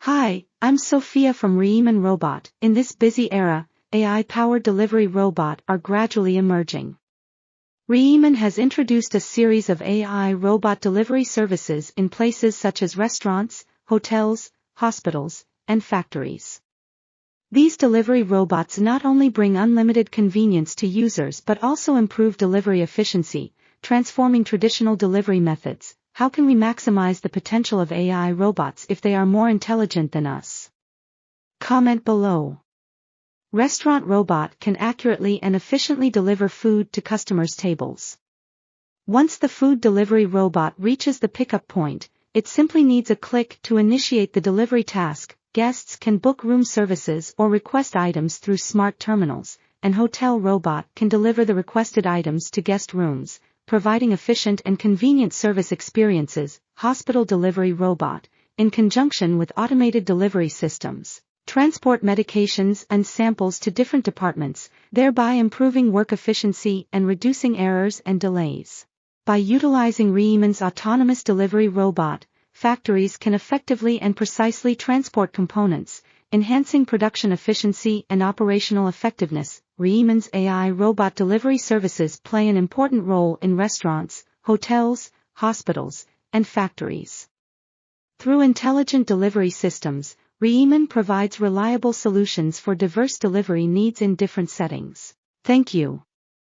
Hi, I'm Sophia from Reeman Robot. In this busy era, AI-powered delivery robots are gradually emerging. Reeman has introduced a series of AI robot delivery services in places such as restaurants, hotels, hospitals, and factories. These delivery robots not only bring unlimited convenience to users but also improve delivery efficiency, transforming traditional delivery methods. How can we maximize the potential of AI robots if they are more intelligent than us? Comment below. Restaurant robot can accurately and efficiently deliver food to customers' tables. Once the food delivery robot reaches the pickup point, it simply needs a click to initiate the delivery task. Guests can book room services or request items through smart terminals, and hotel robot can deliver the requested items to guest rooms, providing efficient and convenient service experiences. Hospital delivery robot, in conjunction with automated delivery systems, transport medications and samples to different departments, thereby improving work efficiency and reducing errors and delays. By utilizing Reeman's autonomous delivery robot, factories can effectively and precisely transport components, enhancing production efficiency and operational effectiveness. Reeman's AI robot delivery services play an important role in restaurants, hotels, hospitals, and factories. Through intelligent delivery systems, Reeman provides reliable solutions for diverse delivery needs in different settings. Thank you.